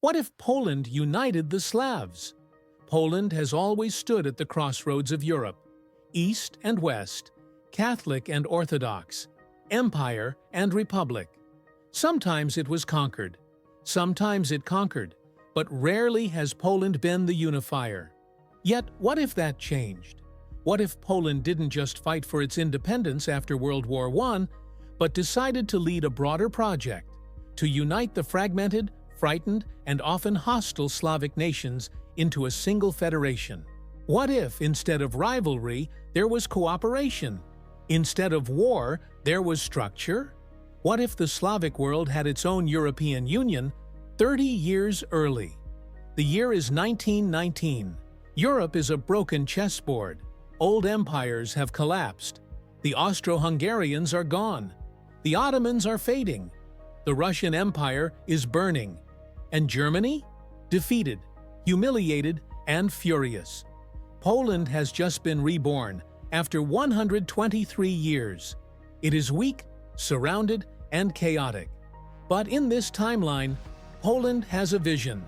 What if Poland united the Slavs? Poland has always stood at the crossroads of Europe, East and West, Catholic and Orthodox, Empire and Republic. Sometimes it was conquered, sometimes it conquered, but rarely has Poland been the unifier. Yet, what if that changed? What if Poland didn't just fight for its independence after World War I, but decided to lead a broader project, to unite the fragmented, frightened, and often hostile Slavic nations into a single federation? What if, instead of rivalry, there was cooperation? Instead of war, there was structure? What if the Slavic world had its own European Union 30 years early? The year is 1919. Europe is a broken chessboard. Old empires have collapsed. The Austro-Hungarians are gone. The Ottomans are fading. The Russian Empire is burning. And Germany? Defeated, humiliated, and furious. Poland has just been reborn after 123 years. It is weak, surrounded, and chaotic. But in this timeline, Poland has a vision.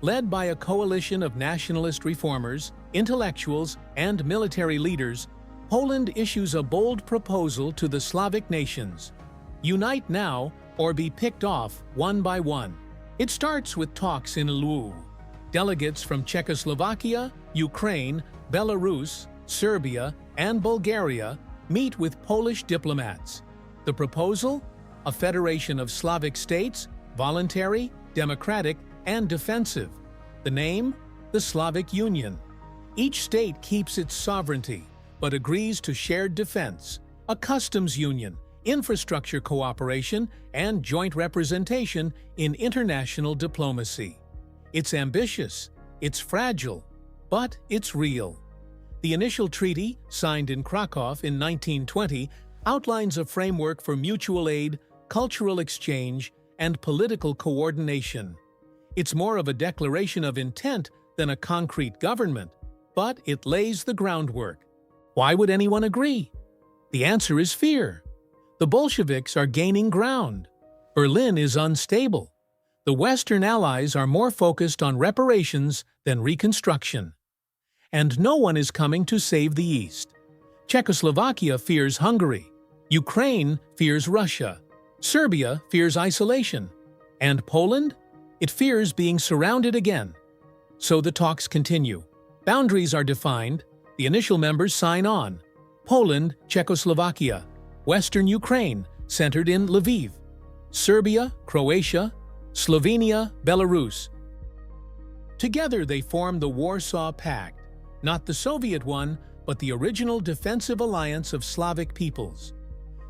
Led by a coalition of nationalist reformers, intellectuals, and military leaders, Poland issues a bold proposal to the Slavic nations. Unite now or be picked off one by one. It starts with talks in Lwów. Delegates from Czechoslovakia, Ukraine, Belarus, Serbia, and Bulgaria meet with Polish diplomats. The proposal? A federation of Slavic states, voluntary, democratic, and defensive. The name? The Slavic Union. Each state keeps its sovereignty, but agrees to shared defense, a customs union, infrastructure cooperation, and joint representation in international diplomacy. It's ambitious, it's fragile, but it's real. The initial treaty, signed in Krakow in 1920, outlines a framework for mutual aid, cultural exchange, and political coordination. It's more of a declaration of intent than a concrete government, but it lays the groundwork. Why would anyone agree? The answer is fear. The Bolsheviks are gaining ground. Berlin is unstable. The Western allies are more focused on reparations than reconstruction. And no one is coming to save the East. Czechoslovakia fears Hungary. Ukraine fears Russia. Serbia fears isolation. And Poland? It fears being surrounded again. So the talks continue. Boundaries are defined. The initial members sign on. Poland, Czechoslovakia. Western Ukraine, centered in Lwów. Serbia, Croatia. Slovenia, Belarus. Together they form the Warsaw Pact, not the Soviet one, but the original defensive alliance of Slavic peoples.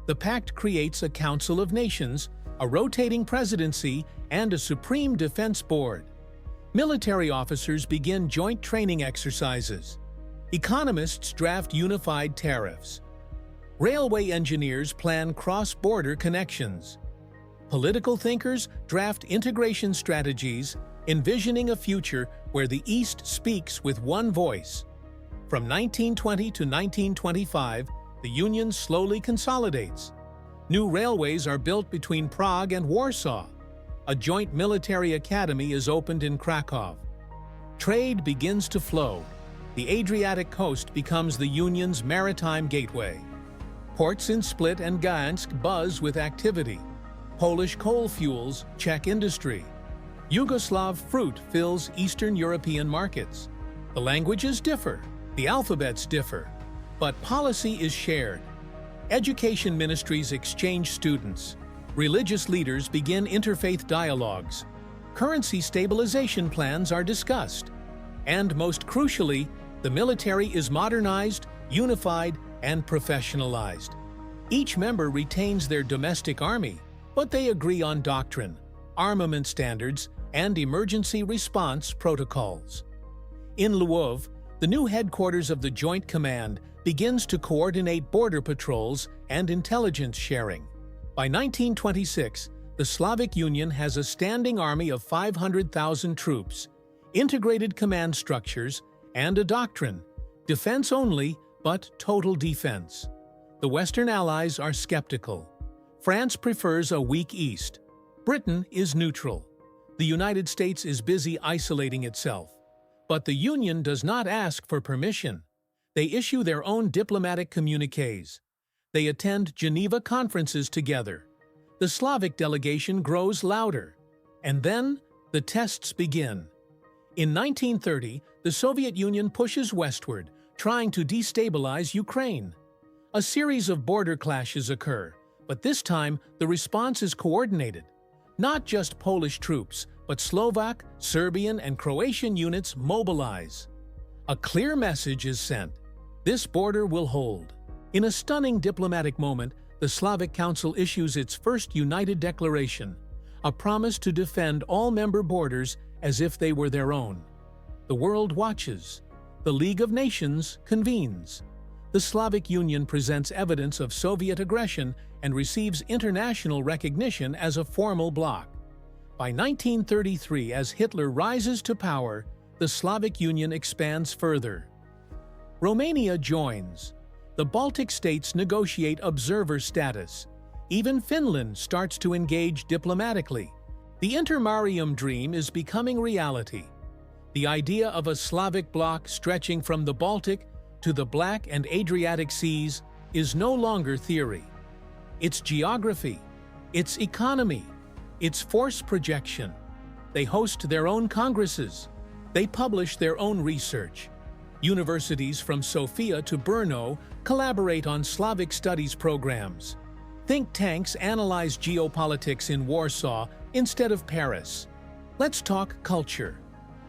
The pact creates a Council of Nations, a rotating presidency, and a Supreme Defense Board. Military officers begin joint training exercises. Economists draft unified tariffs. Railway engineers plan cross-border connections. Political thinkers draft integration strategies, envisioning a future where the East speaks with one voice. From 1920 to 1925, the Union slowly consolidates. New railways are built between Prague and Warsaw. A joint military academy is opened in Krakow. Trade begins to flow. The Adriatic coast becomes the Union's maritime gateway. Ports in Split and Gdańsk buzz with activity. Polish coal fuels Czech industry. Yugoslav fruit fills Eastern European markets. The languages differ, the alphabets differ, but policy is shared. Education ministries exchange students. Religious leaders begin interfaith dialogues. Currency stabilization plans are discussed. And most crucially, the military is modernized, unified, and professionalized. Each member retains their domestic army, but they agree on doctrine, armament standards, and emergency response protocols. In Lwów, the new headquarters of the Joint Command begins to coordinate border patrols and intelligence sharing. By 1926, the Slavic Union has a standing army of 500,000 troops, integrated command structures, and a doctrine: defense only, but total defense. The Western allies are skeptical. France prefers a weak East. Britain is neutral. The United States is busy isolating itself. But the Union does not ask for permission. They issue their own diplomatic communiques. They attend Geneva conferences together. The Slavic delegation grows louder. And then, the tests begin. In 1930, the Soviet Union pushes westward, trying to destabilize Ukraine. A series of border clashes occur, but this time the response is coordinated. Not just Polish troops, but Slovak, Serbian, and Croatian units mobilize. A clear message is sent. This border will hold. In a stunning diplomatic moment, the Slavic Council issues its first united declaration, a promise to defend all member borders as if they were their own. The world watches. The League of Nations convenes. The Slavic Union presents evidence of Soviet aggression and receives international recognition as a formal bloc. By 1933, as Hitler rises to power, the Slavic Union expands further. Romania joins. The Baltic states negotiate observer status. Even Finland starts to engage diplomatically. The intermarium dream is becoming reality. The idea of a Slavic bloc stretching from the Baltic to the Black and Adriatic Seas is no longer theory. It's geography, it's economy, it's force projection. They host their own congresses. They publish their own research. Universities from Sofia to Brno collaborate on Slavic studies programs. Think tanks analyze geopolitics in Warsaw instead of Paris. Let's talk culture.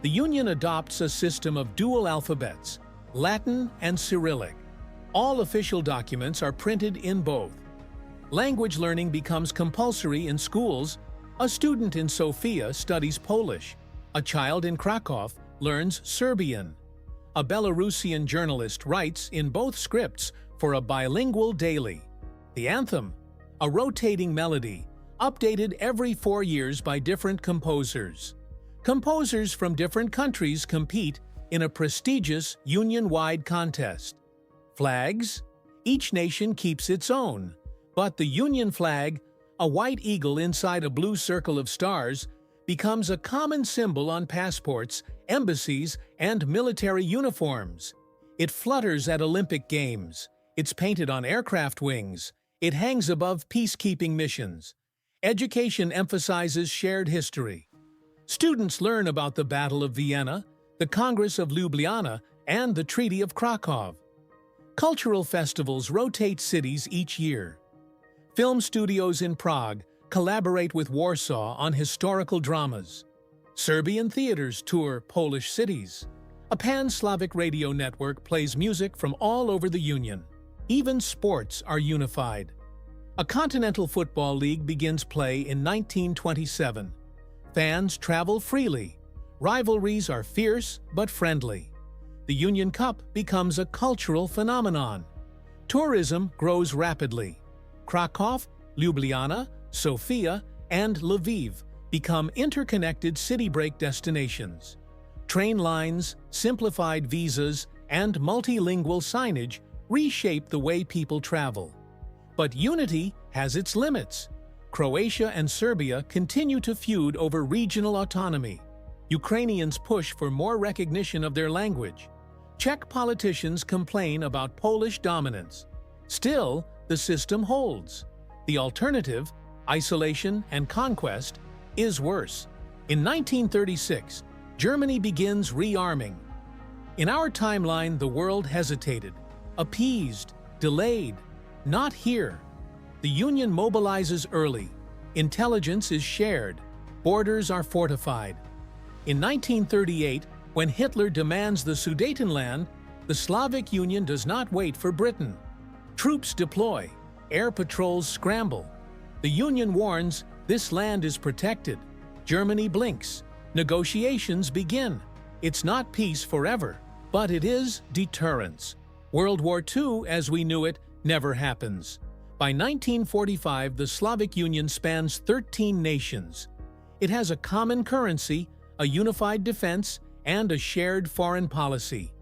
The Union adopts a system of dual alphabets, Latin and Cyrillic. All official documents are printed in both. Language learning becomes compulsory in schools. A student in Sofia studies Polish. A child in Krakow learns Serbian. A Belarusian journalist writes in both scripts for a bilingual daily. The anthem, a rotating melody, updated every 4 years by different composers. Composers from different countries compete in a prestigious union-wide contest. Flags? Each nation keeps its own. But the Union flag, a white eagle inside a blue circle of stars, becomes a common symbol on passports, embassies, and military uniforms. It flutters at Olympic Games. It's painted on aircraft wings. It hangs above peacekeeping missions. Education emphasizes shared history. Students learn about the Battle of Vienna, the Congress of Ljubljana, and the Treaty of Krakow. Cultural festivals rotate cities each year. Film studios in Prague collaborate with Warsaw on historical dramas. Serbian theaters tour Polish cities. A pan-Slavic radio network plays music from all over the Union. Even sports are unified. A continental football league begins play in 1927. Fans travel freely. Rivalries are fierce but friendly. The Union Cup becomes a cultural phenomenon. Tourism grows rapidly. Krakow, Ljubljana, Sofia, and Lwów become interconnected city break destinations. Train lines, simplified visas, and multilingual signage reshape the way people travel. But unity has its limits. Croatia and Serbia continue to feud over regional autonomy. Ukrainians push for more recognition of their language. Czech politicians complain about Polish dominance. Still, the system holds. The alternative, isolation and conquest, is worse. In 1936, Germany begins rearming. In our timeline, the world hesitated, appeased, delayed. Not here. The Union mobilizes early. Intelligence is shared. Borders are fortified. In 1938, when Hitler demands the Sudetenland, the Slavic Union does not wait for Britain. Troops deploy. Air patrols scramble. The Union warns this land is protected. Germany blinks. Negotiations begin. It's not peace forever, but it is deterrence. World War II, as we knew it, never happens. By 1945, the Slavic Union spans 13 nations. It has a common currency, a unified defense, and a shared foreign policy.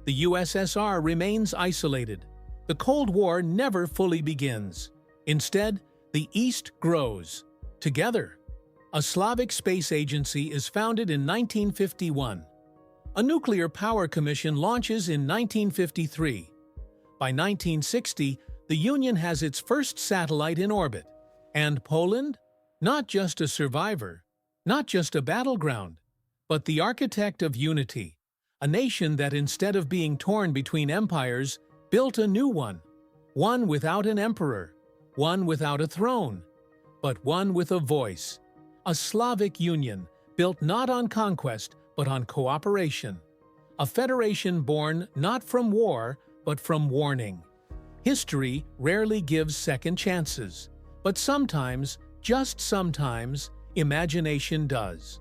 The USSR remains isolated. The Cold War never fully begins. Instead, the East grows. Together. A Slavic space agency is founded in 1951. A nuclear power commission launches in 1953. By 1960, the Union has its first satellite in orbit. And Poland? Not just a survivor, not just a battleground, but the architect of unity, a nation that instead of being torn between empires, built a new one without an emperor, one without a throne, but one with a voice, a Slavic Union built not on conquest but on cooperation, a federation born not from war but from warning. History rarely gives second chances, but sometimes, just sometimes, imagination does.